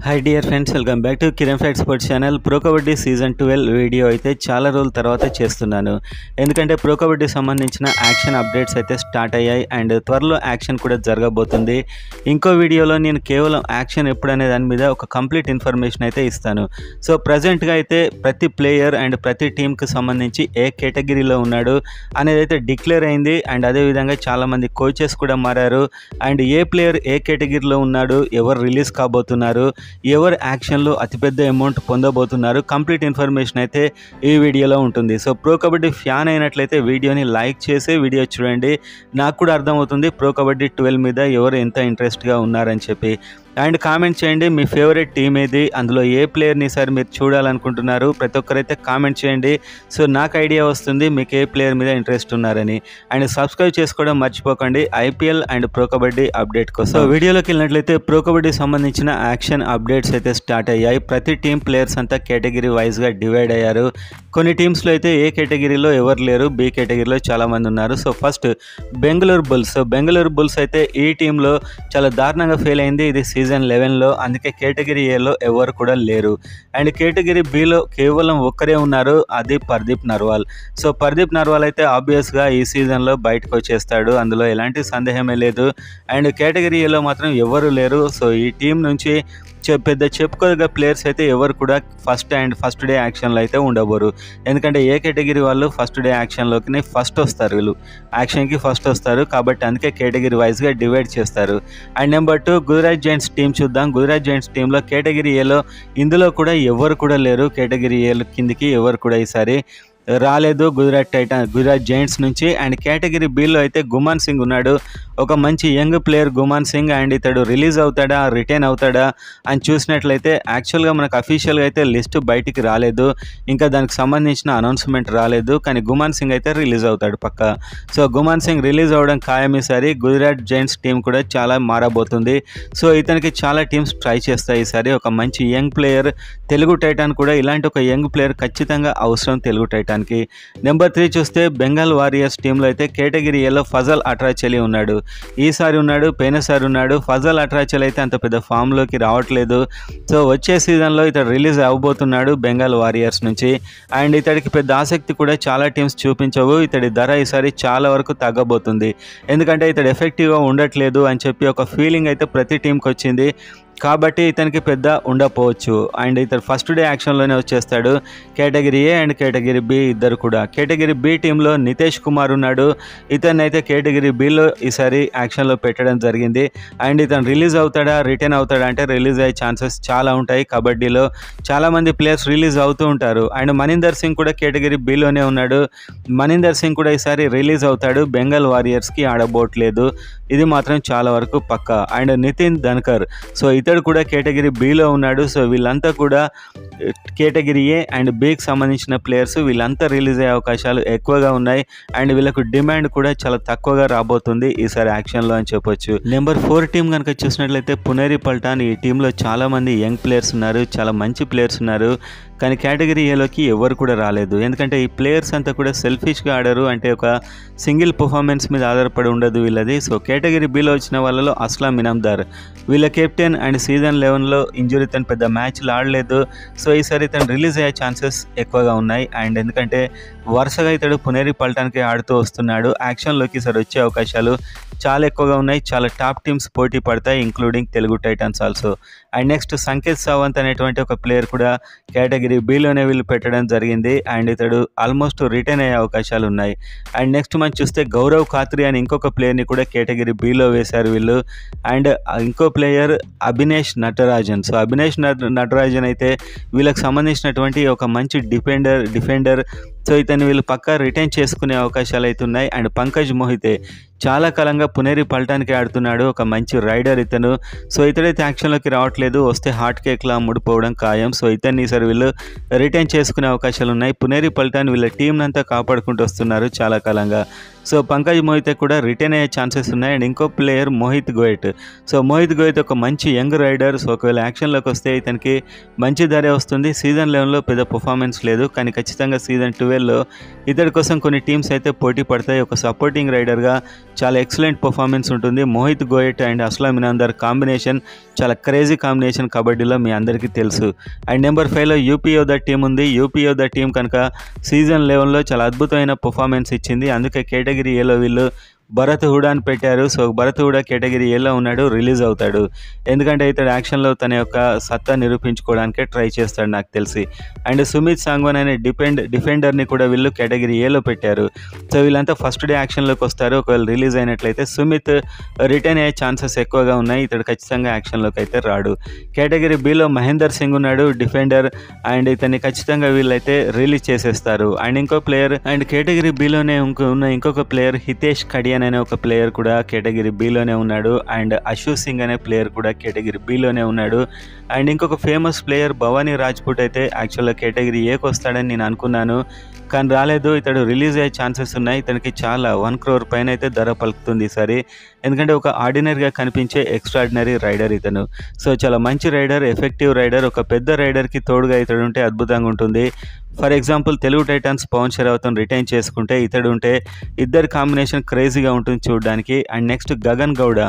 Hi dear friends, welcome back to Kiran fact sports channel. Pro kabaddi season 12 video అయితే చాలా రోజుల తర్వాత చేస్తున్నాను. ఎందుకంటే ప్రో కబడ్డీ సంబంధించిన యాక్షన్ అప్డేట్స్ అయితే స్టార్ట్ అయ్యాయి అండ్ త్వరలో యాక్షన్ కూడా జరగబోతుంది. ఇంకో వీడియోలో నేను కేవలం యాక్షన్ ఎప్పుడనే దాని మీద ఒక కంప్లీట్ ఇన్ఫర్మేషన్ అయితే ఇస్తాను. సో ప్రజెంట్గా అయితే ప్రతి ప్లేయర్ అండ్ ప్రతి టీంకి సంబంధించి ఏ కేటగిరీలో ఉన్నాడు అనేది అయితే డిక్లేర్ అయింది. అండ్ అదేవిధంగా చాలామంది కోచెస్ కూడా మారారు. అండ్ ఏ ప్లేయర్ ఏ కేటగిరీలో ఉన్నాడు, ఎవరు రిలీజ్ కాబోతున్నారు, ఎవరు యాక్షన్లో అతిపెద్ద అమౌంట్ పొందబోతున్నారు, కంప్లీట్ ఇన్ఫర్మేషన్ అయితే ఈ వీడియోలో ఉంటుంది. సో ప్రో కబడ్డీ ఫ్యాన్ అయినట్లయితే వీడియోని లైక్ చేసి వీడియో చూడండి. నాకు కూడా అర్థమవుతుంది ప్రో కబడ్డీ 12 మీద ఎవరు ఎంత ఇంట్రెస్ట్గా ఉన్నారని చెప్పి. అండ్ కామెంట్ చేయండి మీ ఫేవరెట్ టీమ్ ఏది, అందులో ఏ ప్లేయర్ని సార్ మీరు చూడాలనుకుంటున్నారు, ప్రతి ఒక్కరైతే కామెంట్ చేయండి. సో నాకు ఐడియా వస్తుంది మీకు ఏ ప్లేయర్ మీద ఇంట్రెస్ట్ ఉన్నారని. అండ్ సబ్స్క్రైబ్ చేసుకోవడం మర్చిపోకండి IPL and pro kabaddi update కోసం. సో వీడియోలోకి వెళ్ళినట్లయితే ప్రో కబడ్డీ సంబంధించిన యాక్షన్ అప్డేట్స్ అయితే స్టార్ట్ అయ్యాయి. ప్రతి టీం ప్లేయర్స్ అంతా కేటగిరీ వైజ్గా డివైడ్ అయ్యారు. కొన్ని టీమ్స్లో అయితే ఏ కేటగిరీలో ఎవరు లేరు, బి కేటగిరీలో చాలామంది ఉన్నారు. So first Bengaluru bulls. So Bengaluru bulls అయితే ఈ టీంలో చాలా దారుణంగా ఫెయిల్ అయింది ఇది సీజన్ 11లో. అందుకే కేటగిరీ ఏలో ఎవరు కూడా లేరు. అండ్ కేటగిరీ బిలో కేవలం ఒక్కరే ఉన్నారు, అది పర్దీప్ నర్వాల్. సో పర్దీప్ నర్వాల్ అయితే ఆబ్వియస్గా ఈ సీజన్లో బయటకు వచ్చేస్తాడు, అందులో ఎలాంటి సందేహమే లేదు. అండ్ కేటగిరీ ఏలో మాత్రం ఎవరు లేరు. సో ఈ టీం నుంచి పెద్ద చెప్పుకోదగ్గ ప్లేయర్స్ అయితే ఎవరు కూడా ఫస్ట్ డే యాక్షన్లో అయితే ఉండబోరు. ఎందుకంటే ఏ కేటగిరీ వాళ్ళు ఫస్ట్ డే యాక్షన్లోకి ఫస్ట్ వస్తారు, వీళ్ళు యాక్షన్కి ఫస్ట్ వస్తారు కాబట్టి అందుకే కేటగిరీ వైజ్గా డివైడ్ చేస్తారు. And number 2 Gujarat Giants team చూద్దాం. గుజరాత్ జైంట్స్ టీంలో కేటగిరీ ఏలో ఇందులో కూడా ఎవరు కూడా లేరు. కేటగిరీ ఏలో కిందికి ఎవరు కూడా ఈసారి రాలేదు గుజరాత్ జైంట్స్ నుంచి. అండ్ కేటగిరీ బిలో అయితే గుమాన్ సింగ్ ఉన్నాడు, ఒక మంచి young player Guman Singh. And ఇతడు రిలీజ్ అవుతాడా రిటైన్ అవుతాడా అని చూసినట్లయితే యాక్చువల్గా మనకు అఫీషియల్గా అయితే లిస్ట్ బయటికి రాలేదు, ఇంకా దానికి సంబంధించిన అనౌన్స్మెంట్ రాలేదు. కానీ గుమాన్ సింగ్ అయితే రిలీజ్ అవుతాడు పక్కా. సో గుమాన్ సింగ్ రిలీజ్ అవ్వడం ఖాయం ఈసారి. గుజరాత్ జైంట్స్ టీం కూడా చాలా మారబోతుంది. సో ఇతనికి చాలా టీమ్స్ ట్రై చేస్తాయి ఈసారి. ఒక మంచి యంగ్ ప్లేయర్, తెలుగు టైటాన్ కూడా ఇలాంటి ఒక యంగ్ ప్లేయర్ ఖచ్చితంగా అవసరం తెలుగు టైటాన్. నెంబర్ 3 చూస్తే బెంగాల్ వారియర్స్ టీంలో అయితే కేటగిరీ ఏలో ఫజల్ అట్రాచలి ఉన్నాడు. ఈసారి ఉన్నాడు, పోయినసారి ఉన్నాడు. ఫజల్ అట్రాచలి అయితే అంత పెద్ద ఫామ్లోకి రావట్లేదు. సో వచ్చే సీజన్లో ఇతడు రిలీజ్ అవ్వబోతున్నాడు బెంగాల్ వారియర్స్ నుంచి. అండ్ ఇతడికి పెద్ద ఆసక్తి కూడా చాలా టీమ్స్ చూపించవు. ఇతడి ధర ఈసారి చాలా వరకు తగ్గబోతుంది, ఎందుకంటే ఇతడు ఎఫెక్టివ్గా ఉండట్లేదు అని చెప్పి ఒక ఫీలింగ్ అయితే ప్రతి టీంకి వచ్చింది. కాబట్టి ఇతనికి పెద్ద ఉండకపోవచ్చు. అండ్ ఇతను ఫస్ట్ డే యాక్షన్లోనే వచ్చేస్తాడు. Category A and category B ఇద్దరు కూడా. కేటగిరీ బి టీంలో నితేష్ కుమార్ ఉన్నాడు. ఇతన్ని అయితే కేటగిరీ బిలో ఈసారి యాక్షన్లో పెట్టడం జరిగింది. అండ్ ఇతను రిలీజ్ అవుతాడా రిటర్న్ అవుతాడా అంటే రిలీజ్ అయ్యే ఛాన్సెస్ చాలా ఉంటాయి. కబడ్డీలో చాలామంది ప్లేయర్స్ రిలీజ్ అవుతూ ఉంటారు. అండ్ మనీందర్ సింగ్ కూడా కేటగిరీ బిలోనే ఉన్నాడు. మనీందర్ సింగ్ కూడా ఈసారి రిలీజ్ అవుతాడు, బెంగాల్ వారియర్స్కి ఆడబోట్లేదు, ఇది మాత్రం చాలా వరకు పక్కా. అండ్ నితిన్ ధన్కర్, సో ఇతడు కూడా కేటగిరీ బిలో ఉన్నాడు. సో వీళ్ళంతా కూడా కేటగిరీ ఏ అండ్ బికి సంబంధించిన ప్లేయర్స్. వీళ్ళంతా రిలీజ్ అయ్యే అవకాశాలు ఎక్కువగా ఉన్నాయి. అండ్ వీళ్ళకు డిమాండ్ కూడా చాలా తక్కువగా రాబోతుంది ఈసారి యాక్షన్లో అని చెప్పొచ్చు. నెంబర్ 4 టీం కనుక చూసినట్లయితే పునేరి పల్టాన్. ఈ టీంలో చాలామంది యంగ్ ప్లేయర్స్ ఉన్నారు, చాలా మంచి ప్లేయర్స్ ఉన్నారు. కానీ కేటగిరీ ఏలోకి ఎవరు కూడా రాలేదు, ఎందుకంటే ఈ ప్లేయర్స్ అంతా కూడా సెల్ఫిష్గా ఆడారు. అంటే ఒక సింగిల్ పర్ఫార్మెన్స్ మీద ఆధారపడి ఉండదు వీళ్ళది. సో కేటగిరీ బిలో వచ్చిన వాళ్ళలో అస్లాం ఇనామ్దార్ వీళ్ళ కెప్టెన్. అండ్ సీజన్ 11లో ఇంజురీ తను పెద్ద మ్యాచ్లు ఆడలేదు. సో ఈసారి తను రిలీజ్ అయ్యే ఛాన్సెస్ ఎక్కువగా ఉన్నాయి. అండ్ ఎందుకంటే వరుసగా ఇతడు పునేరి పల్టాన్కి ఆడుతూ వస్తున్నాడు, యాక్షన్లోకి ఈసారి వచ్చే అవకాశాలు చాలా ఎక్కువగా ఉన్నాయి. చాలా టాప్ టీమ్స్ పోటీ పడతాయి, including Telugu Titans also. And next Sanket Sawant అనేటువంటి ఒక ప్లేయర్ కూడా కేటగిరీ బిలోనే వీళ్ళు పెట్టడం జరిగింది. అండ్ ఇతడు ఆల్మోస్ట్ రిటర్న్ అయ్యే అవకాశాలు ఉన్నాయి. అండ్ నెక్స్ట్ మనం చూస్తే గౌరవ్ ఖాత్రి అని ఇంకొక ప్లేయర్ని కూడా కేటగిరీ బిలో వేశారు వీళ్ళు. అండ్ ఇంకో ప్లేయర్ అభినేష్ నటరాజన్. సో అభినేష్ నటరాజన్ అయితే వీళ్ళకి సంబంధించినటువంటి ఒక మంచి డిఫెండర్. సో ఇతన్ని వీళ్ళు పక్కా రిటైన్ చేసుకునే అవకాశాలు అయితే ఉన్నాయి. అండ్ పంకజ్ మోహితే చాలా కాలంగా పునేరి పల్టాన్కి ఆడుతున్నాడు, ఒక మంచి రైడర్ ఇతను. సో ఇతడైతే యాక్షన్లోకి రావట్లేదు, వస్తే హార్ట్ కేక్లా ముడిపోవడం ఖాయం. సో ఇతన్ని ఈసారి వీళ్ళు రిటైన్ చేసుకునే అవకాశాలు ఉన్నాయి. పునేరి పల్టాన్ వీళ్ళ టీంని అంతా కాపాడుకుంటూ వస్తున్నారు చాలా కాలంగా. సో పంకజ్ మోహితే కూడా రిటైన్ అయ్యే ఛాన్సెస్ ఉన్నాయి. అండ్ ఇంకో ప్లేయర్ మోహిత్ గోయట్. సో మోహిత్ గోయట్ ఒక మంచి యంగ్ రైడర్. సో ఒకవేళ యాక్షన్లోకి వస్తే ఇతనికి మంచి ధరే వస్తుంది. సీజన్ 11లో పెద్ద పర్ఫార్మెన్స్ లేదు, కానీ ఖచ్చితంగా సీజన్ 12లో ఇతడి కోసం కొన్ని టీమ్స్ అయితే పోటీ పడతాయి. ఒక సపోర్టింగ్ రైడర్గా చాలా ఎక్సలెంట్ పర్ఫార్మెన్స్ ఉంటుంది. మోహిత్ గోయట్ అండ్ అస్లాం ఇనాందర్ కాంబినేషన్ చాలా క్రేజీ కాంబినేషన్ కబడ్డీలో మీ అందరికీ తెలుసు. అండ్ నెంబర్ 5లో యూపీ యోధా టీం ఉంది. యూపీ యోధా టీం కనుక సీజన్ 11లో చాలా అద్భుతమైన పర్ఫార్మెన్స్ ఇచ్చింది. అందుకే కేటగిరీ ఏలో వీళ్ళు భరత్ హుడాని పెట్టారు. సో భరత్ హుడా కేటగిరీ ఏలో ఉన్నాడు, రిలీజ్ అవుతాడు. ఎందుకంటే ఇతడు యాక్షన్లో తన యొక్క సత్తా నిరూపించుకోవడానికే ట్రై చేస్తాడు నాకు తెలిసి. అండ్ సుమిత్ సాంగ్వాన్ అనే డిఫెండర్ని కూడా వీళ్ళు కేటగిరీ ఏలో పెట్టారు. సో వీళ్ళంతా ఫస్ట్ డే యాక్షన్లోకి వస్తారు. ఒకవేళ రిలీజ్ అయినట్లయితే సుమిత్ రిటైన్ అయ్యే ఛాన్సెస్ ఎక్కువగా ఉన్నాయి. ఇతడు ఖచ్చితంగా యాక్షన్లోకి అయితే రాడు. కేటగిరీ బిలో మహేందర్ సింగ్ ఉన్నాడు, డిఫెండర్. అండ్ ఇతన్ని ఖచ్చితంగా వీళ్ళైతే రిలీజ్ చేసేస్తారు. అండ్ ఇంకో ప్లేయర్, అండ్ కేటగిరీ బిలోనే ఇంకొక ప్లేయర్ హితేష్ కడియన్ అనే ఒక ప్లేయర్ కూడా కేటగిరీ బిలోనే ఉన్నాడు. అండ్ అశు సింగ్ అనే ప్లేయర్ కూడా కేటగిరీ బిలోనే ఉన్నాడు. అండ్ ఇంకొక ఫేమస్ ప్లేయర్ భవానీ రాజ్పుట్ అయితే యాక్చువల్గా కేటగిరీ ఏకి వస్తాడని నేను అనుకున్నాను, కానీ రాలేదు. ఇతడు రిలీజ్ అయ్యే ఛాన్సెస్ ఉన్నాయి. ఇతనికి చాలా 1 crore పైన అయితే ధర పలుకుతుంది ఈసారి. ఎందుకంటే ఒక ఆర్డినరీగా కనిపించే ఎక్స్ట్రాడినరీ రైడర్ ఇతను. సో చాలా మంచి రైడర్, ఎఫెక్టివ్ రైడర్. ఒక పెద్ద రైడర్కి తోడుగా ఇతడు ఉంటే అద్భుతంగా ఉంటుంది. For example Telugu Titans Pawan షరావత్ను రిటైన్ చేసుకుంటే ఇతడు ఉంటే ఇద్దరి కాంబినేషన్ క్రేజీగా ఉంటుంది చూడడానికి. And next Gagan Gowda.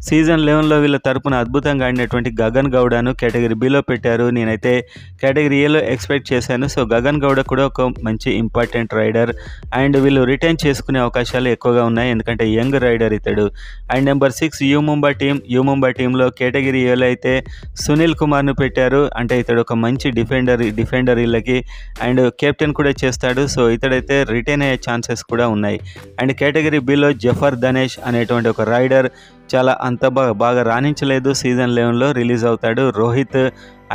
Season 11లో వీళ్ళ తరపున అద్భుతంగా ఆడినటువంటి గగన్ గౌడను కేటగిరీ బిలో పెట్టారు. నేనైతే కేటగిరీ ఏలో ఎక్స్పెక్ట్ చేశాను. సో గగన్ గౌడ కూడా ఒక మంచి ఇంపార్టెంట్ రైడర్. అండ్ వీళ్ళు రిటైన్ చేసుకునే అవకాశాలు ఎక్కువగా ఉన్నాయి, ఎందుకంటే యంగ్ రైడర్ ఇతడు. అండ్ నెంబర్ 6 యూ ముంబై టీంలో కేటగిరీ ఏలో అయితే సునీల్ కుమార్ను పెట్టారు. అంటే ఇతడు ఒక మంచి డిఫెండర్ వీళ్ళకి. అండ్ కెప్టెన్ కూడా చేస్తాడు. సో ఇతడైతే రిటైన్ అయ్యే ఛాన్సెస్ కూడా ఉన్నాయి. అండ్ కేటగిరీ బిలో జఫర్ ధనేష్ అనేటువంటి ఒక రైడర్ చాలా అంత బాగా రాణించలేదు. సీజన్ 11లో రిలీజ్ అవుతాడు. రోహిత్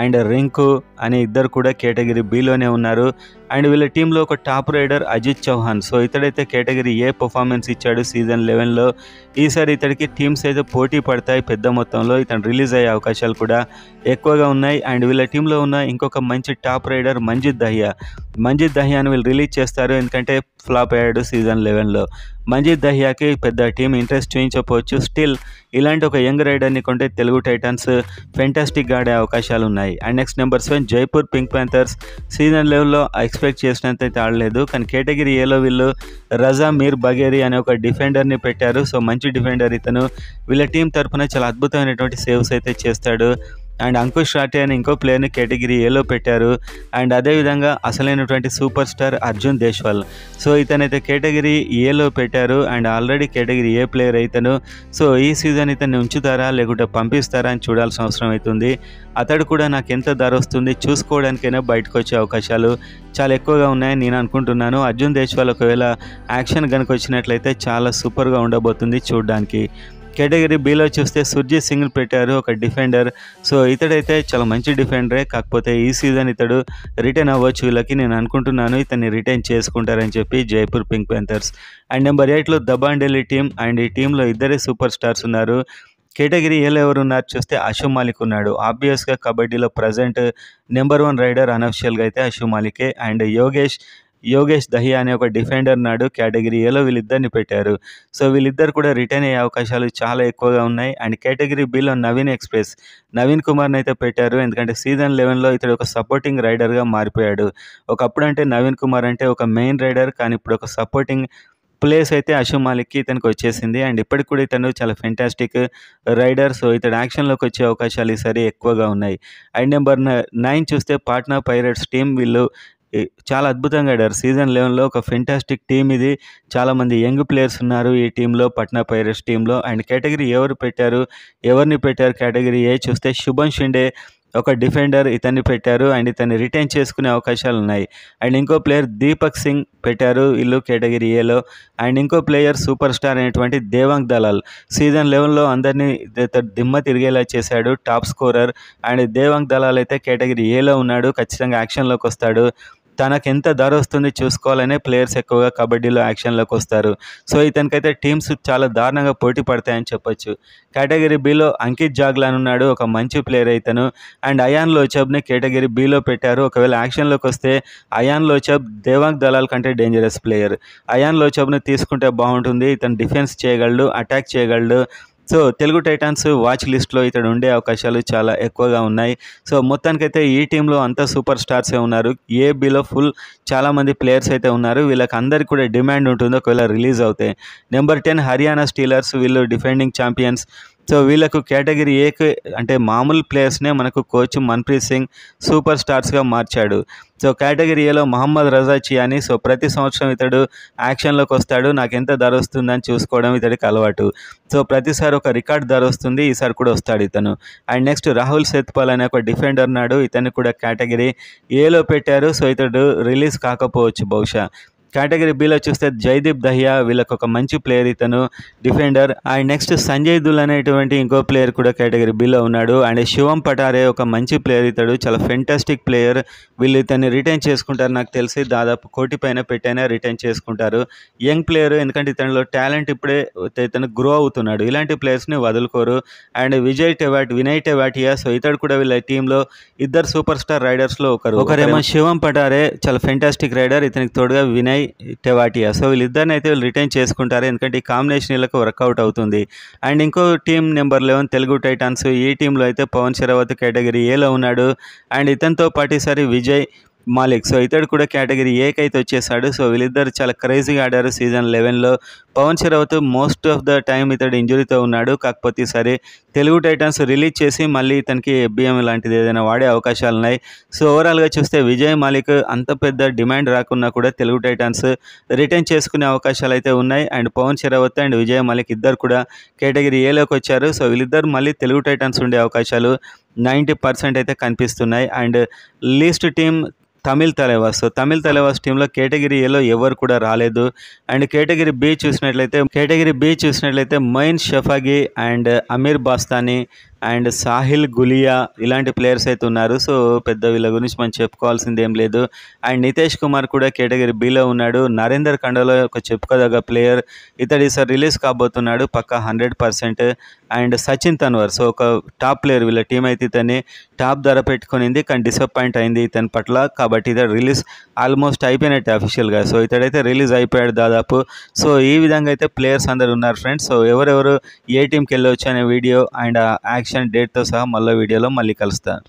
అండ్ రింకు అనే ఇద్దరు కూడా కేటగిరీ బిలోనే ఉన్నారు. అండ్ వీళ్ళ టీంలో ఒక top raider Ajit Chauhan. So ఇతడైతే కేటగిరీ ఏ పర్ఫార్మెన్స్ ఇచ్చాడు సీజన్ 11లో. ఈసారి ఇతడికి టీమ్స్ అయితే పోటీ పడతాయి పెద్ద మొత్తంలో. ఇతను రిలీజ్ అయ్యే అవకాశాలు కూడా ఎక్కువగా ఉన్నాయి. అండ్ వీళ్ళ టీంలో ఉన్న ఇంకొక మంచి టాప్ రైడర్ మంజిత్ దహియాని వీళ్ళు రిలీజ్ చేస్తారు, ఎందుకంటే ఫ్లాప్ అయ్యాడు సీజన్ 11లో. మంజిత్ దహియాకి పెద్ద టీం ఇంట్రెస్ట్ చూపించకపోవచ్చు. స్టిల్ ఇలాంటి ఒక యంగ్ రైడర్ని కొంటే తెలుగు టైటన్స్ ఫెంటాస్టిక్గా ఆడే అవకాశాలు ఉన్నాయి. And next number 7 Jaipur pink panthers. Season 11లో ఎక్స్పెక్ట్ చేసినంత అయితే ఆడలేదు, కానీ కేటగిరీ ఏలో వీళ్ళు రజా మీర్ బగేరి అనే ఒక డిఫెండర్ని పెట్టారు. సో మంచి డిఫెండర్ ఇతను. వీళ్ళ టీం తరఫున చాలా అద్భుతమైనటువంటి సేవ్స్ అయితే చేస్తాడు. అండ్ అంకుష్ రాఠే అనే ఇంకో ప్లేయర్ని కేటగిరీ ఏలో పెట్టారు. అండ్ అదేవిధంగా అసలైనటువంటి super star Arjun Deshwal. So ఇతనైతే కేటగిరీ ఏలో పెట్టారు. And already category A player ఇతను. సో ఈ సీజన్ ఇతన్ని ఉంచుతారా లేకుంటే పంపిస్తారా అని చూడాల్సిన అవసరం అవుతుంది. అతడు కూడా నాకు ఎంత ధర వస్తుంది చూసుకోవడానికైనా బయటకు వచ్చే అవకాశాలు చాలా ఎక్కువగా ఉన్నాయని నేను అనుకుంటున్నాను. అర్జున్ దేశ్వాల్ ఒకవేళ యాక్షన్ కనుక వచ్చినట్లయితే చాలా సూపర్గా ఉండబోతుంది చూడడానికి. కేటగిరీ బిలో చూస్తే సుర్జిత్ సింగ్ని పెట్టారు, ఒక డిఫెండర్. సో ఇతడైతే చాలా మంచి డిఫెండరే, కాకపోతే ఈ సీజన్ ఇతడు రిటైన్ అవ్వచ్చు వీళ్ళకి. నేను అనుకుంటున్నాను ఇతన్ని రిటైన్ చేసుకుంటారని చెప్పి Jaipur pink panthers. And number 8లో దబాన్ ఢిల్లీ టీం. అండ్ ఈ టీంలో ఇద్దరే సూపర్ స్టార్స్ ఉన్నారు. కేటగిరీ ఏలో ఎవరు ఉన్నారు చూస్తే అశు మాలిక్ ఉన్నాడు. ఆబ్వియస్గా కబడ్డీలో ప్రజెంట్ నెంబర్ 1 రైడర్ అనఫిషియల్గా అయితే అశు మాలికే. అండ్ యోగేష్ దహియా అనే ఒక డిఫెండర్ నాడు కేటగిరీ ఏలో వీళ్ళిద్దరిని పెట్టారు. సో వీళ్ళిద్దరు కూడా రిటైన్ అయ్యే అవకాశాలు చాలా ఎక్కువగా ఉన్నాయి. అండ్ కేటగిరీ బిలో నవీన్ కుమార్ని అయితే పెట్టారు, ఎందుకంటే సీజన్ 11లో ఇతడు ఒక సపోర్టింగ్ రైడర్గా మారిపోయాడు. ఒకప్పుడు అంటే నవీన్ కుమార్ అంటే ఒక మెయిన్ రైడర్, కానీ ఇప్పుడు ఒక సపోర్టింగ్ ప్లేస్ అయితే అశు మాలిక్కి ఇతనికి వచ్చేసింది. అండ్ ఇప్పటికి కూడా ఇతను చాలా ఫెంటాస్టిక్ రైడర్. సో ఇతడు యాక్షన్లోకి వచ్చే అవకాశాలు ఈసారి ఎక్కువగా ఉన్నాయి. అండ్ నెంబర్ 9 చూస్తే పాట్నా పైరేట్స్ టీం. వీళ్ళు చాలా అద్భుతంగా ఆడారు సీజన్ 11లో. ఒక ఫెంటాస్టిక్ టీం ఇది. చాలామంది యంగ్ ప్లేయర్స్ ఉన్నారు ఈ టీంలో, పట్నా పైరేట్స్ టీంలో. అండ్ కేటగిరీ ఎవరిని పెట్టారు కేటగిరీ ఏ చూస్తే శుభన్ షిండే ఒక డిఫెండర్ ఇతన్ని పెట్టారు. అండ్ ఇతన్ని రిటైన్ చేసుకునే అవకాశాలు ఉన్నాయి. అండ్ ఇంకో ప్లేయర్ దీపక్ సింగ్ పెట్టారు వీళ్ళు కేటగిరీ ఏలో. అండ్ ఇంకో ప్లేయర్ సూపర్ స్టార్ అయినటువంటి దేవాంగ్ దలాల్. సీజన్ 11లో అందరినీ దిమ్మ తిరిగేలా చేశాడు, top scorer. And Devang Dalal అయితే కేటగిరీ ఏలో ఉన్నాడు, ఖచ్చితంగా యాక్షన్లోకి వస్తాడు. తనకు ఎంత ధర వస్తుంది చూసుకోవాలనే ప్లేయర్స్ ఎక్కువగా కబడ్డీలో యాక్షన్లోకి వస్తారు. సో ఇతనికైతే టీమ్స్ చాలా దారుణంగా పోటీ పడతాయని చెప్పొచ్చు. కేటగిరీ బిలో అంకిత్ జాగ్లాన్ ఉన్నాడు, ఒక మంచి ప్లేయర్ ఇతను. అండ్ అయాన్ లోచబ్ని కేటగిరీ బిలో పెట్టారు. ఒకవేళ యాక్షన్లోకి వస్తే అయాన్ లోచబ్ దేవాంగ్ దలాల్ కంటే డేంజరస్ ప్లేయర్. అయాన్ లోచబ్ని తీసుకుంటే బాగుంటుంది. ఇతను డిఫెన్స్ చేయగలడు, అటాక్ చేయగలడు. సో తెలుగు టైటాన్స్ వాచ్ లిస్ట్లో ఇతడు ఉండే అవకాశాలు చాలా ఎక్కువగా ఉన్నాయి. సో మొత్తానికైతే ఈ టీంలో అంతా సూపర్ స్టార్సే ఉన్నారు. ఏ బిలో ఫుల్ చాలామంది ప్లేయర్స్ అయితే ఉన్నారు. వీళ్ళకి అందరికీ కూడా డిమాండ్ ఉంటుంది ఒకవేళ రిలీజ్ అవుతాయి. నెంబర్ 10 హర్యానా స్టీలర్స్, వీళ్ళు డిఫెండింగ్ ఛాంపియన్స్. సో వీళ్ళకు కేటగిరీ ఏకి అంటే మామూలు ప్లేయర్స్నే మనకు కోచ్ మన్ప్రీత్ సింగ్ సూపర్ స్టార్స్గా మార్చాడు. సో కేటగిరీ ఏలో మహమ్మద్ రజా చియానీ. సో ప్రతి సంవత్సరం ఇతడు యాక్షన్లోకి వస్తాడు. నాకు ఎంత ధర వస్తుందని చూసుకోవడం ఇతడికి అలవాటు. సో ప్రతిసారి ఒక రికార్డ్ ధర వస్తుంది, ఈసారి కూడా వస్తాడు ఇతను. అండ్ నెక్స్ట్ రాహుల్ సేత్పాల్ అనే ఒక డిఫెండర్ నాడు, ఇతన్ని కూడా కేటగిరీ ఏలో పెట్టారు. సో ఇతడు రిలీజ్ కాకపోవచ్చు బహుశా. కేటగిరీ బిలో చూస్తే జైదీప్ దహియా, వీళ్ళకి ఒక మంచి ప్లేయర్ ఇతను డిఫెండర్. అండ్ నెక్స్ట్ సంజయ్ దుల్ అనేటువంటి ఇంకో ప్లేయర్ కూడా కేటగిరీ బిలో ఉన్నాడు. అండ్ శివం పటారే ఒక మంచి ప్లేయర్, ఇతడు చాలా ఫెంటాస్టిక్ ప్లేయర్. వీళ్ళు ఇతన్ని రిటైన్ చేసుకుంటారు, నాకు తెలిసి దాదాపు 1 కోటి పైన పెట్టైనా రిటైన్ చేసుకుంటారు. యంగ్ ప్లేయర్, ఎందుకంటే ఇతనిలో టాలెంట్ ఇప్పుడే ఇతను గ్రో అవుతున్నాడు. ఇలాంటి ప్లేయర్స్ని వదులుకోరు. అండ్ వినయ్ టెవాటియా, సో ఇతడు కూడా వీళ్ళ టీంలో ఇద్దరు సూపర్ స్టార్ రైడర్స్లో ఒకరేమో శివం పటారే, చాలా ఫెంటాస్టిక్ రైడర్, ఇతనికి తోడుగా వినయ్ టెవాటియా. సో వీళ్ళిద్దరిని అయితే వీళ్ళు రిటైన్ చేసుకుంటారు, ఎందుకంటే ఈ కాంబినేషన్ వీళ్ళకి వర్కౌట్ అవుతుంది. అండ్ ఇంకో టీం నెంబర్ 11 తెలుగు టైటాన్స్. ఈ టీంలో అయితే పవన్ శరావత్ కేటగిరీ ఏలో ఉన్నాడు. అండ్ ఇతనితో పాటు ఈసారి విజయ్ మాలిక్, సో ఇతడు కూడా కేటగిరీ ఏకి అయితే వచ్చేసాడు. సో వీళ్ళిద్దరు చాలా క్రేజీగా ఆడారు సీజన్ 11లో. Pawan Sehrawat most of the time ఇతడు ఇంజురీతో ఉన్నాడు. కాకపోతే ఈసారి తెలుగు టైటాన్స్ రిలీజ్ చేసి మళ్ళీ ఇతనికి ఎఫ్బిఎం లాంటిది ఏదైనా వాడే అవకాశాలు ఉన్నాయి. సో ఓవరాల్గా చూస్తే విజయ్ మాలిక్ అంత పెద్ద డిమాండ్ రాకున్నా కూడా తెలుగు టైటాన్స్ రిటైన్ చేసుకునే అవకాశాలు అయితే ఉన్నాయి. అండ్ పవన్ శరావత్ అండ్ విజయ్ మాలిక్ ఇద్దరు కూడా కేటగిరీ ఏలోకి వచ్చారు. సో వీళ్ళిద్దరు మళ్ళీ తెలుగు టైటాన్స్ ఉండే అవకాశాలు 90% అయితే కనిపిస్తున్నాయి. And least team Tamil Thalaivas. So Tamil Thalaivas టీంలో కేటగిరీ ఏలో ఎవరు కూడా రాలేదు. అండ్ కేటగిరీ బి చూసినట్లయితే మొయిన్ షఫాగి అండ్ అమీర్ బాస్తానీ అండ్ సాహిల్ గులియా ఇలాంటి ప్లేయర్స్ అయితే ఉన్నారు. సో పెద్ద వీళ్ళ గురించి మనం చెప్పుకోవాల్సింది ఏం లేదు. అండ్ నితేష్ కుమార్ కూడా కేటగిరీ బిలో ఉన్నాడు. నరేందర్ కండలో ఒక చెప్పుకోదగ్గ ప్లేయర్, ఇతడు ఈసారి రిలీజ్ కాబోతున్నాడు పక్కా 100%. అండ్ సచిన్ తన్వర్, సో ఒక టాప్ ప్లేయర్, వీళ్ళ టీం అయితే ఇతన్ని టాప్ ధర పెట్టుకునింది, కానీ డిసప్పాయింట్ అయింది ఇతని పట్ల. కాబట్టి ఇతడు రిలీజ్ ఆల్మోస్ట్ అయిపోయినట్టే అఫీషియల్గా. సో ఇతడైతే రిలీజ్ అయిపోయాడు దాదాపు. సో ఈ విధంగా అయితే ప్లేయర్స్ అందరు ఉన్నారు ఫ్రెండ్స్. సో ఎవరెవరు ఏ టీంకి వెళ్ళవచ్చు అనే వీడియో అండ్ యాక్షన్ డేట్తో సహా మళ్ళీ వీడియోలో మళ్ళీ కలుస్తాను.